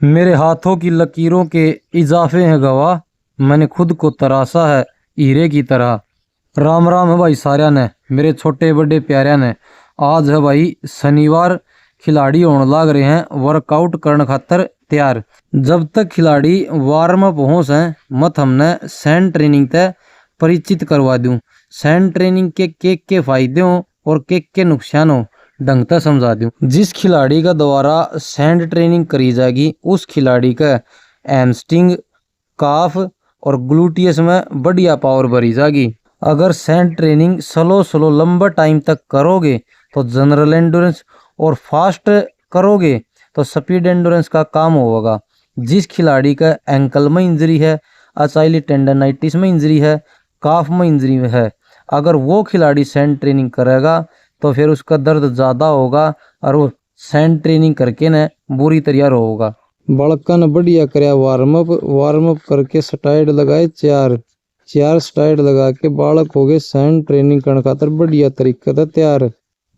मेरे हाथों की लकीरों के इजाफे हैं गवाह, मैंने खुद को तराशा है हीरे की तरह। राम राम है भाई साਰਿਆਂ ने, मेरे छोटे बड़े प्यारिया ने। आज है भाई शनिवार, खिलाड़ी होने लाग रहे हैं वर्कआउट करने खातर तैयार। जब तक खिलाड़ी वार्म अप हो से मत हमने सैंड ट्रेनिंग तय परिचित करवा दूं। सैंड ट्रेनिंग के फायदे हो और के नुकसान हो ढंग से समझा दूं। जिस खिलाड़ी का द्वारा सैंड ट्रेनिंग करी जाएगी उस खिलाड़ी का हैमस्ट्रिंग, काफ और ग्लूटियस में बढ़िया पावर भरी जाएगी। अगर सैंड ट्रेनिंग स्लो स्लो लंबा टाइम तक करोगे तो जनरल एंडोरेंस, और फास्ट करोगे तो स्पीड एंडोरेंस का काम होगा। जिस खिलाड़ी का एंकल में इंजरी है, अचाइली टेंडनाइटिस में इंजरी है, काफ में इंजरी है, अगर वो खिलाड़ी सैंड ट्रेनिंग करेगा तो फिर उसका दर्द ज़्यादा होगा और वो सैंड ट्रेनिंग करके न बुरी तरह होगा। बड़का ने बढ़िया करया वार्म अप करके स्टाइड लगाए चार स्टाइड लगा के बालक हो गए सैंड ट्रेनिंग करने खातर बढ़िया तरीके से तैयार।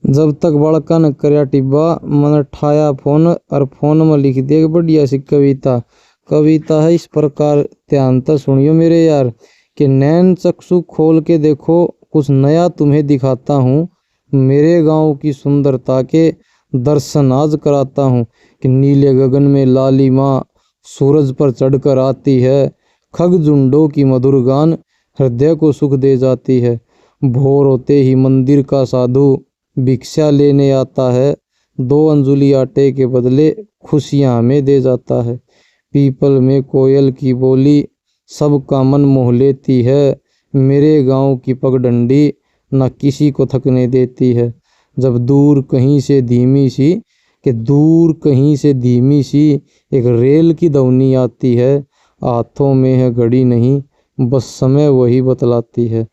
जब तक बालका ने करया टिब्बा मैंने ठाया फोन और फोन में लिख दिया बढ़िया सी कविता है इस प्रकार, ध्यान से सुनियो मेरे यार। कि नैन चक्षु खोल के देखो कुछ नया तुम्हें दिखाता हूँ, मेरे गांव की सुंदरता के दर्शन आज कराता हूँ। कि नीले गगन में लालिमा सूरज पर चढ़कर आती है, खग झुंडों की मधुर गान हृदय को सुख दे जाती है। भोर होते ही मंदिर का साधु भिक्षा लेने आता है, 2 अंजुली आटे के बदले खुशियां हमें दे जाता है। पीपल में कोयल की बोली सबका मन मोह लेती है, मेरे गांव की पगडंडी न किसी को थकने देती है। जब दूर कहीं से धीमी सी एक रेल की दौनी आती है, हाथों में है घड़ी नहीं बस समय वही बतलाती है।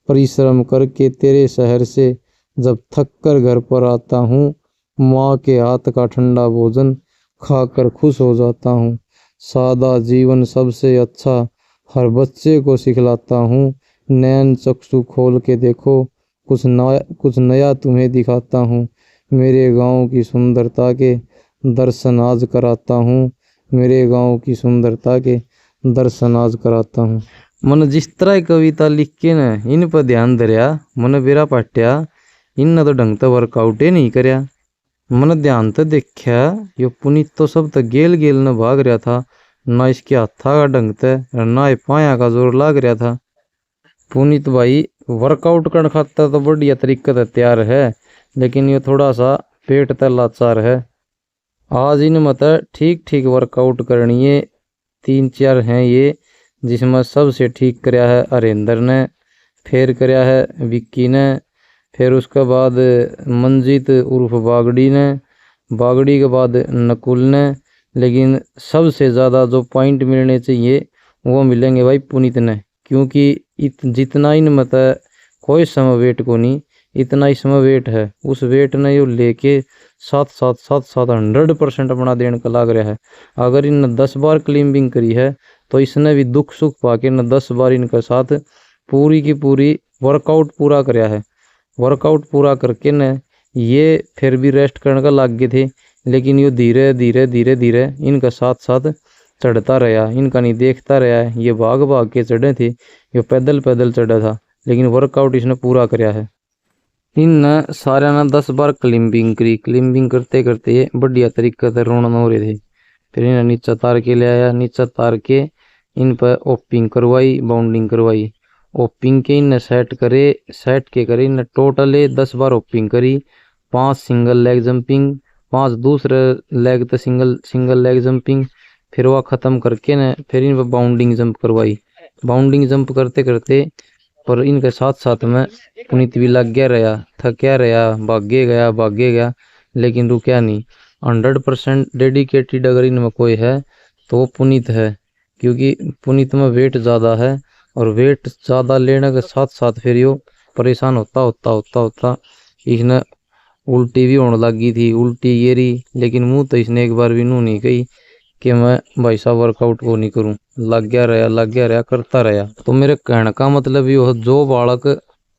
परिश्रम करके तेरे शहर से जब थक कर घर पर आता हूँ, माँ के हाथ का ठंडा भोजन खाकर खुश हो जाता हूँ। सादा जीवन सबसे अच्छा हर बच्चे को सिखलाता हूँ, नैन चक्षु खोल के देखो कुछ नया तुम्हें दिखाता हूँ। मेरे गांव की सुंदरता के दर्शन आज कराता हूँ, मेरे गांव की सुंदरता के दर्शन आज कराता हूँ। मन जिस तरह कविता लिख के न इन पर ध्यान धरिया, मन बेरा पाट्या इन तो ढंग से वर्कआउट ही नहीं करया। मन ध्यान से देखा यो पुनीत तो सब तक गेल न भाग रहा था, ना इसके हाथा का ढंग से ना पाया का जोर लाग रहा था। पुनीत भाई वर्कआउट करने खातर तो बढ़िया तरीके से तैयार है, लेकिन ये थोड़ा सा पेट तक लाचार है। आज इन मत ठीक वर्कआउट करनी है। 3-4 हैं ये, जिसमें सबसे ठीक करया है हरेंद्र ने, फिर करया है विक्की ने, फिर उसके बाद मंजीत उर्फ बागड़ी ने, बागड़ी के बाद नकुल ने। लेकिन सबसे ज़्यादा जो पॉइंट मिलने चाहिए वो मिलेंगे भाई पुनीत ने, क्योंकि जितना इन मत कोई समय वेट को नहीं, इतना इसमें वेट है। उस वेट ने यो लेके 100% अपना देने का लाग रहा है। अगर इन 10 बार क्लिम्बिंग करी है तो इसने भी दुख सुख पाके न 10 बार इनके साथ पूरी की पूरी वर्कआउट पूरा कराया है। वर्कआउट पूरा करके न ये फिर भी रेस्ट करने का लाग गए थे, लेकिन ये धीरे धीरे इनका साथ चढ़ता रहा, इनका नहीं देखता रहा है। ये भाग के चढ़े थे, ये पैदल चढ़ा था, लेकिन वर्कआउट इसने पूरा कराया है। इन सारे ने 10 बार क्लिम्बिंग करी, क्लिम्बिंग करते करते बढ़िया तरीके से रोना हो रहे थे। फिर इन्हें नीचा तार के ले आया, नीचा तार के इन पर ओपिंग करवाई, बाउंडिंग करवाई। ओपिंग के इन्हें सेट के करे इन्हें टोटल 10 बार ओपिंग करी, 5 सिंगल लेग जंपिंग, 5 दूसरे लेग तो सिंगल लेग जंपिंग। फिर वह ख़त्म करके न फिर इन पर बाउंडिंग जंप करवाई। बाउंडिंग जंप करते करते पर इनके साथ में पुनीत भी लग गया रहा, थक्या रहा, भागे गया, लेकिन रुकया नहीं। 100% डेडिकेटेड अगर इनमें कोई है तो वो पुनीत है, क्योंकि पुनीत में वेट ज़्यादा है, और वेट ज़्यादा लेने के साथ फिर यो परेशान होता इसने उल्टी भी होने लगी थी, उल्टी ये रही। लेकिन मुँह तो इसने एक बार भी नू नहीं कही कि मैं भाई साहब वर्कआउट को नहीं करूं। लग गया रहा करता रहा। तो मेरे कहने का मतलब ये जो बालक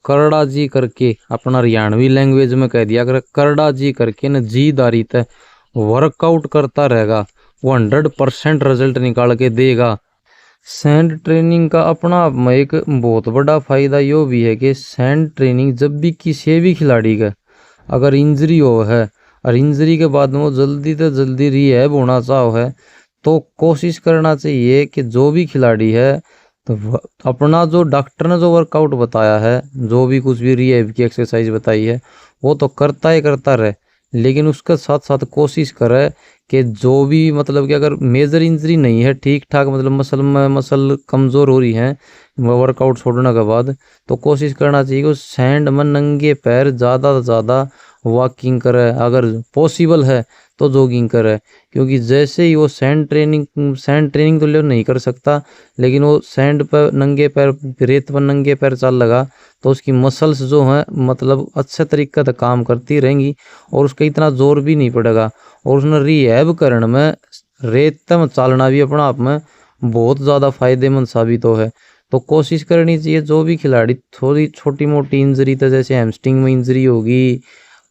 करड़ा जी करके, अपना हरियाणवी लैंग्वेज में कह दिया कर, करड़ा जी करके न जी दारी तय वर्कआउट करता रहेगा, वो 100% रिजल्ट निकाल के देगा। सैंड ट्रेनिंग का अपना आप में एक बहुत बड़ा फायदा यो भी है कि सैंड ट्रेनिंग जब भी किसी भी खिलाड़ी का अगर इंजरी हो है और इंजरी के बाद में वो जल्दी से जल्दी रिहैब होना चाहो है तो कोशिश करना चाहिए कि जो भी खिलाड़ी है तो अपना जो डॉक्टर ने जो वर्कआउट बताया है, जो भी कुछ भी रिहैब की एक्सरसाइज बताई है, वो तो करता ही करता रहे, लेकिन उसके साथ साथ कोशिश करे कि जो भी मतलब कि अगर मेजर इंजरी नहीं है, ठीक ठाक मतलब मसल कमज़ोर हो रही है वर्कआउट छोड़ने के बाद, तो कोशिश करना चाहिए कि सैंड में नंगे पैर ज़्यादा से ज़्यादा वॉकिंग करे, अगर पॉसिबल है तो जॉगिंग करे। क्योंकि जैसे ही वो सैंड ट्रेनिंग तो ले नहीं कर सकता, लेकिन वो सैंड पर नंगे पैर रेत पर नंगे पैर चल लगा तो उसकी मसल्स जो हैं मतलब अच्छे तरीके से काम करती रहेंगी और उसका इतना जोर भी नहीं पड़ेगा। और उसने रिहैब करने में रेत में चलना भी अपना आप में बहुत ज़्यादा फायदेमंद साबित हो है। तो कोशिश करनी चाहिए जो भी खिलाड़ी थोड़ी छोटी मोटी इंजरी तो जैसे हैमस्ट्रिंग में इंजरी होगी,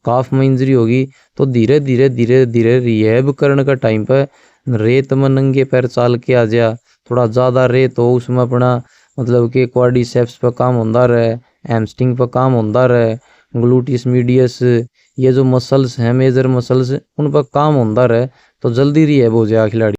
काफ में इंजरी होगी, तो धीरे धीरे रिहैब करने का टाइम पर रेत में नंगे पैर चाल के आ जा। थोड़ा ज़्यादा रेत हो उसमें अपना मतलब कि क्वाड्रिसेप्स पर काम होता रहे, हैमस्ट्रिंग पर काम होता रहे, ग्लूटियस मीडियस ये जो मसल्स हैं मेजर मसल्स उन पर काम होता रहे तो जल्दी रिहैब हो जाए खिलाड़ी।